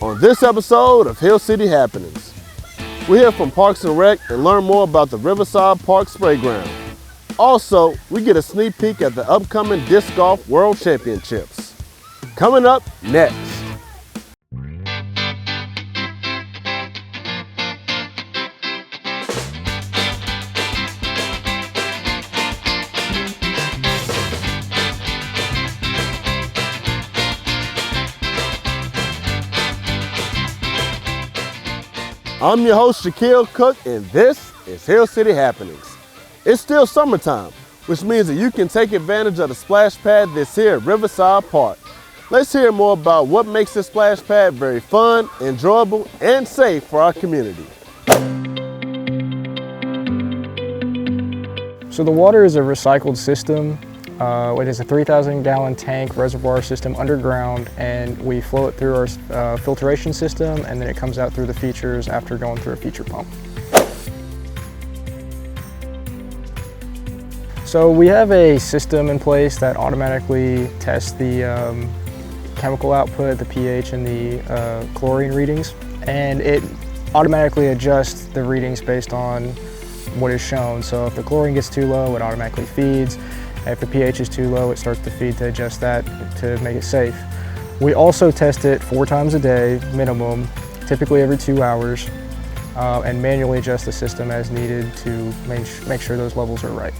On this episode of Hill City Happenings, we hear from Parks and Rec and learn more about the Riverside Park Spray Ground. Also, we get a sneak peek at the upcoming Disc Golf World Championships. Coming up next. I'm your host, Shaquille Cook, and this is Hill City Happenings. It's still summertime, which means that you can take advantage of the splash pad that's here at Riverside Park. Let's hear more about what makes this splash pad very fun, enjoyable, and safe for our community. So the water is a recycled system. It is a 3,000 gallon tank reservoir system underground, and we flow it through our filtration system, and then it comes out through the features after going through a feature pump. So we have a system in place that automatically tests the chemical output, the pH, and the chlorine readings, and it automatically adjusts the readings based on what is shown. So if the chlorine gets too low, it automatically feeds. If the pH is too low, it starts to feed to adjust that to make it safe. We also test it 4 times a day, minimum, typically every 2 hours, and manually adjust the system as needed to make sure those levels are right.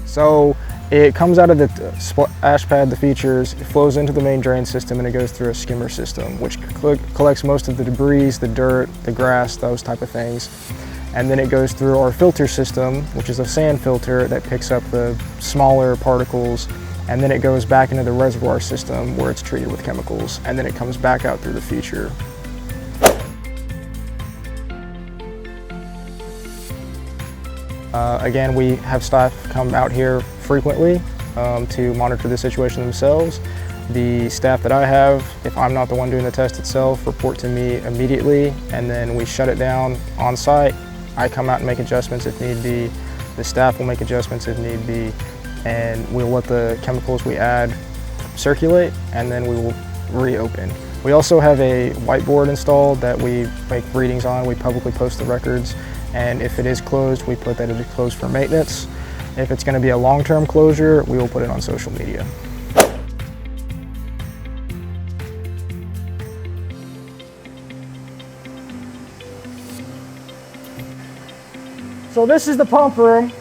So it comes out of the splash pad, the features, it flows into the main drain system, and it goes through a skimmer system, which collects most of the debris, the dirt, the grass, those type of things. And then it goes through our filter system, which is a sand filter that picks up the smaller particles, and then it goes back into the reservoir system where it's treated with chemicals, and then it comes back out through the feature. Again, we have staff come out here frequently to monitor the situation themselves. The staff that I have, if I'm not the one doing the test itself, report to me immediately, and then we shut it down on site. I come out and make adjustments if need be. The staff will make adjustments if need be, and we'll let the chemicals we add circulate, and then we will reopen. We also have a whiteboard installed that we make readings on. We publicly post the records, and if it is closed, we put that it is closed for maintenance. If it's going to be a long-term closure, we will put it on social media. So this is the pump room.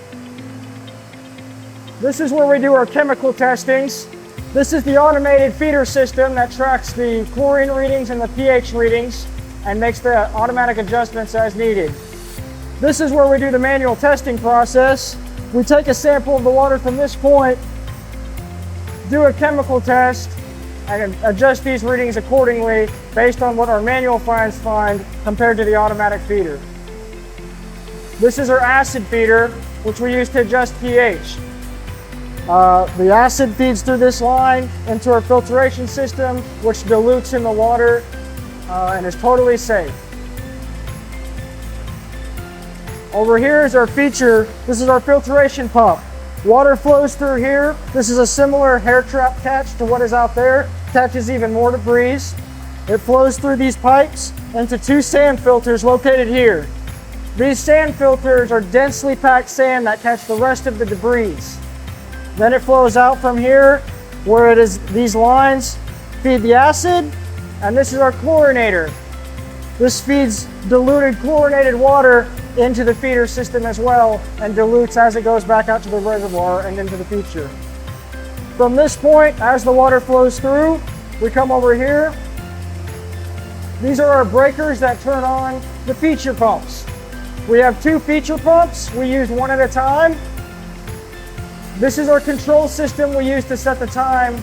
This is where we do our chemical testings. This is the automated feeder system that tracks the chlorine readings and the pH readings and makes the automatic adjustments as needed. This is where we do the manual testing process. We take a sample of the water from this point, do a chemical test, and adjust these readings accordingly based on what our manual finds find compared to the automatic feeder. This is our acid feeder, which we use to adjust pH. The acid feeds through this line into our filtration system, which dilutes in the water and is totally safe. Over here is our feature. This is our filtration pump. Water flows through here. This is a similar hair trap catch to what is out there. Catches even more debris. It flows through these pipes into 2 sand filters located here. These sand filters are densely packed sand that catch the rest of the debris. Then it flows out from here where it is these lines feed the acid, and this is our chlorinator. This feeds diluted chlorinated water into the feeder system as well and dilutes as it goes back out to the reservoir and into the feature. From this point, as the water flows through, we come over here. These are our breakers that turn on the feature pumps. We have 2 feature pumps. We use one at a time. This is our control system we use to set the time,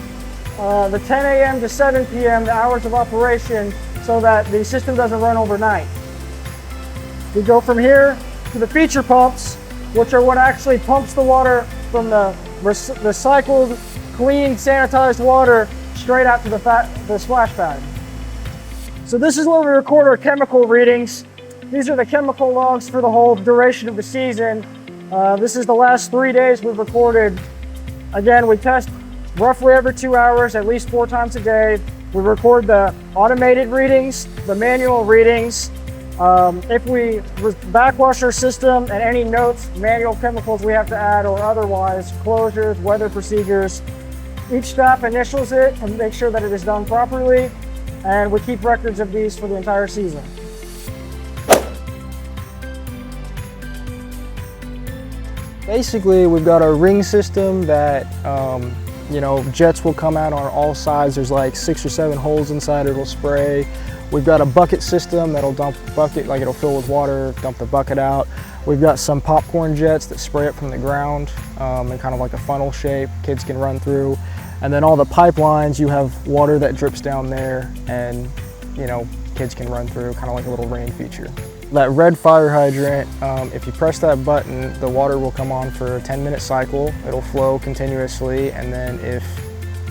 the 10 a.m. to 7 p.m., the hours of operation, so that the system doesn't run overnight. We go from here to the feature pumps, which are what actually pumps the water from the recycled, clean, sanitized water straight out to the splash pad. So this is where we record our chemical readings. These are the chemical logs for the whole duration of the season. This is the last 3 days we've recorded. Again, we test roughly every 2 hours, at least 4 times a day. We record the automated readings, the manual readings. If we backwash our system and any notes, manual chemicals we have to add or otherwise, closures, weather procedures, each staff initials it and make sure that it is done properly, and we keep records of these for the entire season. Basically, we've got our ring system that, jets will come out on all sides. There's like 6 or 7 holes inside, it'll spray. We've got a bucket system that'll dump the bucket, like it'll fill with water, dump the bucket out. We've got some popcorn jets that spray it from the ground in kind of like a funnel shape, kids can run through. And then all the pipelines, you have water that drips down there and, kids can run through, kind of like a little rain feature. That red fire hydrant, if you press that button, the water will come on for a 10-minute cycle. It'll flow continuously, and then if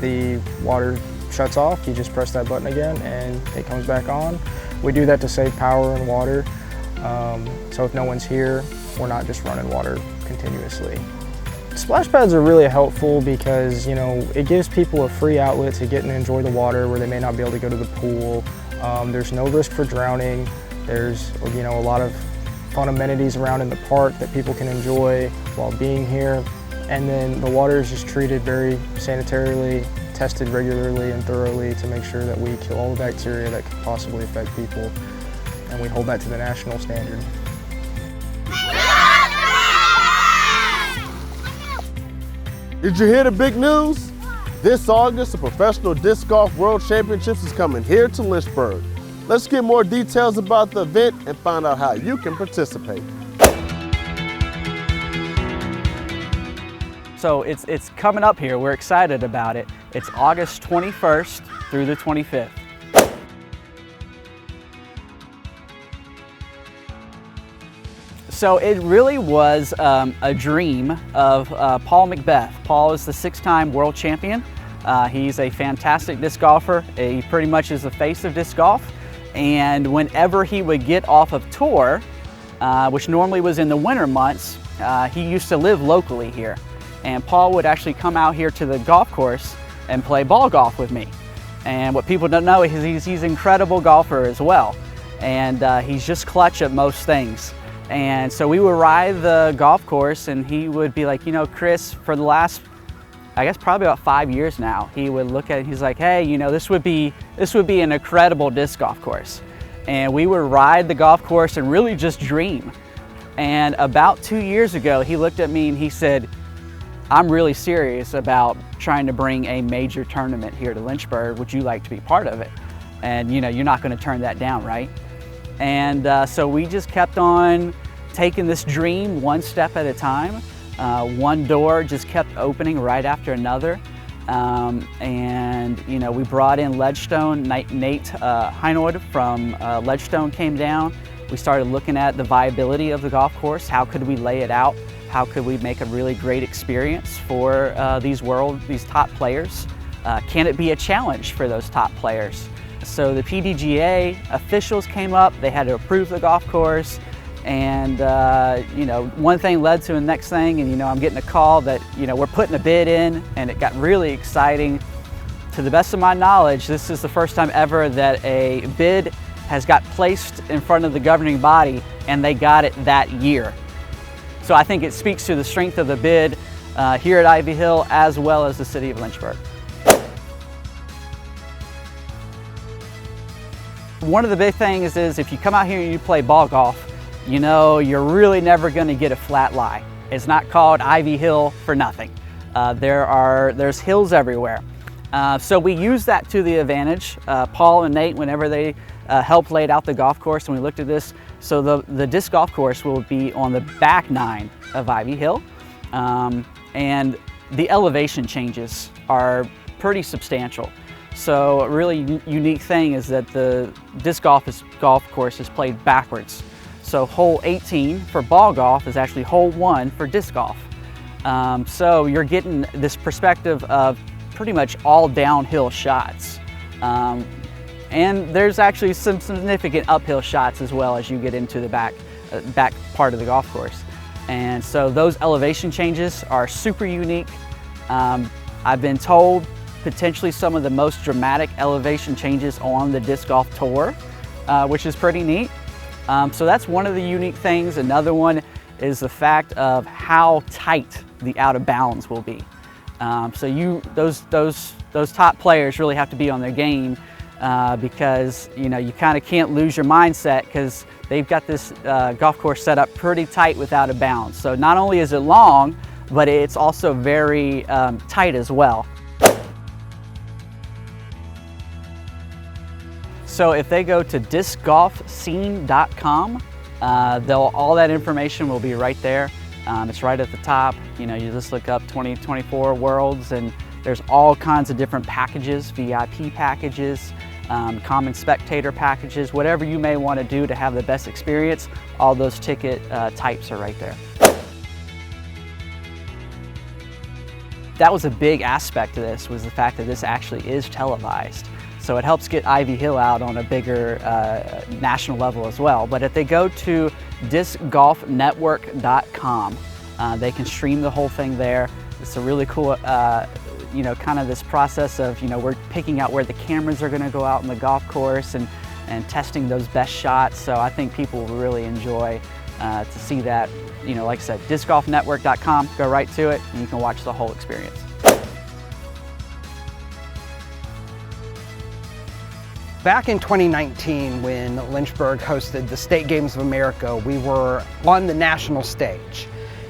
the water shuts off, you just press that button again and it comes back on. We do that to save power and water. So if no one's here, we're not just running water continuously. Splash pads are really helpful because, it gives people a free outlet to get and enjoy the water where they may not be able to go to the pool. There's no risk for drowning. There's, a lot of fun amenities around in the park that people can enjoy while being here. And then the water is just treated very sanitarily, tested regularly and thoroughly to make sure that we kill all the bacteria that could possibly affect people. And we hold that to the national standard. Did you hear the big news? This August, the Professional Disc Golf World Championships is coming here to Lynchburg. Let's get more details about the event and find out how you can participate. So it's coming up here. We're excited about it. It's August 21st through the 25th. So it really was a dream of Paul McBeth. Paul is the 6-time world champion. He's a fantastic disc golfer. He pretty much is the face of disc golf. And whenever he would get off of tour, which normally was in the winter months, he used to live locally here. And Paul would actually come out here to the golf course and play ball golf with me. And what people don't know is he's an incredible golfer as well. And he's just clutch at most things. And so we would ride the golf course and he would be like, Chris, for the last, I guess probably about 5 years now, he would look at it, he's like, hey, this would be an incredible disc golf course. And we would ride the golf course and really just dream. And about 2 years ago, he looked at me and he said, I'm really serious about trying to bring a major tournament here to Lynchburg. Would you like to be part of it? And you're not going to turn that down, right? And so we just kept on taking this dream one step at a time. One door just kept opening right after another. We brought in Ledgestone. Nate Heinold from Ledgestone came down. We started looking at the viability of the golf course. How could we lay it out? How could we make a really great experience for these top players? Can it be a challenge for those top players? So the PDGA officials came up, they had to approve the golf course, and one thing led to the next thing, and I'm getting a call that we're putting a bid in, and it got really exciting. To the best of my knowledge, this is the first time ever that a bid has got placed in front of the governing body and they got it that year. So I think it speaks to the strength of the bid here at Ivy Hill as well as the city of Lynchburg. One of the big things is if you come out here and you play ball golf, you're really never going to get a flat lie. It's not called Ivy Hill for nothing. There's hills everywhere. So we use that to the advantage. Paul and Nate, whenever they helped lay out the golf course, and we looked at this, so the disc golf course will be on the back 9 of Ivy Hill. And the elevation changes are pretty substantial. So a really unique thing is that the disc golf course is played backwards. So hole 18 for ball golf is actually hole 1 for disc golf. So you're getting this perspective of pretty much all downhill shots. And there's actually some significant uphill shots as well as you get into the back part of the golf course. And so those elevation changes are super unique. I've been told potentially some of the most dramatic elevation changes on the disc golf tour, which is pretty neat. So that's one of the unique things. Another one is the fact of how tight the out of bounds will be. So those top players really have to be on their game because you kind of can't lose your mindset, because they've got this golf course set up pretty tight with out of bounds. So not only is it long, but it's also very tight as well. So if they go to discgolfscene.com, all that information will be right there. It's right at the top. You just look up 2024 Worlds, and there's all kinds of different packages, VIP packages, common spectator packages, whatever you may want to do to have the best experience. All those ticket types are right there. That was a big aspect to this, was the fact that this actually is televised. So it helps get Ivy Hill out on a bigger national level as well. But if they go to discgolfnetwork.com, they can stream the whole thing there. It's a really cool, kind of this process of, we're picking out where the cameras are gonna go out in the golf course and testing those best shots. So I think people will really enjoy to see that. Like I said, discgolfnetwork.com, go right to it and you can watch the whole experience. Back in 2019, when Lynchburg hosted the State Games of America, we were on the national stage.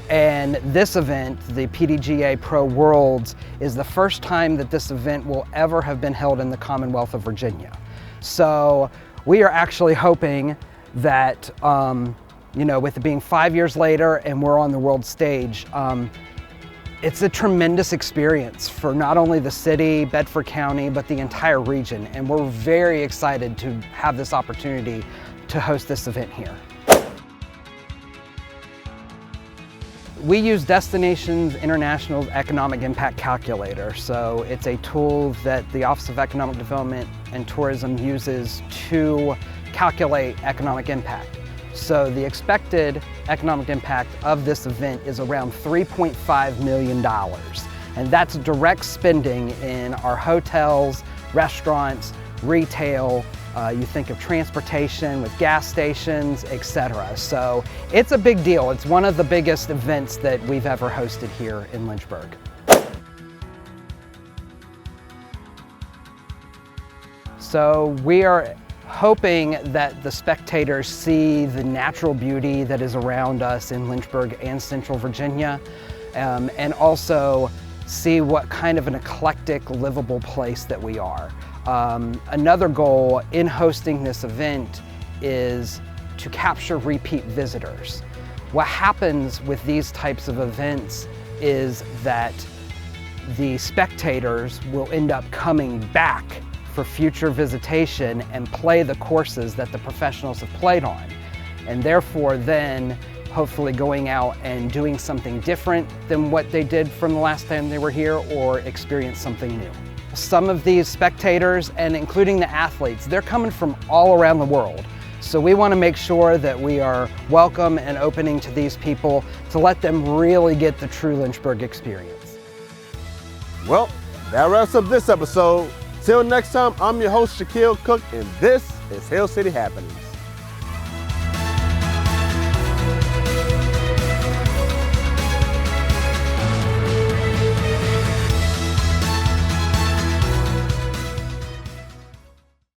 And this event, the PDGA Pro Worlds, is the first time that this event will ever have been held in the Commonwealth of Virginia. So we are actually hoping that, with it being 5 years later and we're on the world stage, it's a tremendous experience for not only the city, Bedford County, but the entire region. And we're very excited to have this opportunity to host this event here. We use Destinations International's Economic Impact Calculator. So it's a tool that the Office of Economic Development and Tourism uses to calculate economic impact. So the expected economic impact of this event is around $3.5 million. And that's direct spending in our hotels, restaurants, retail, you think of transportation with gas stations, etc. So it's a big deal. It's one of the biggest events that we've ever hosted here in Lynchburg. So we are hoping that the spectators see the natural beauty that is around us in Lynchburg and Central Virginia, and also see what kind of an eclectic, livable place that we are. Another goal in hosting this event is to capture repeat visitors. What happens with these types of events is that the spectators will end up coming back for future visitation and play the courses that the professionals have played on. And therefore then hopefully going out and doing something different than what they did from the last time they were here, or experience something new. Some of these spectators, and including the athletes, they're coming from all around the world. So we want to make sure that we are welcome and opening to these people to let them really get the true Lynchburg experience. Well, that wraps up this episode. Till next time, I'm your host, Shaquille Cook, and this is Hail City Happenings.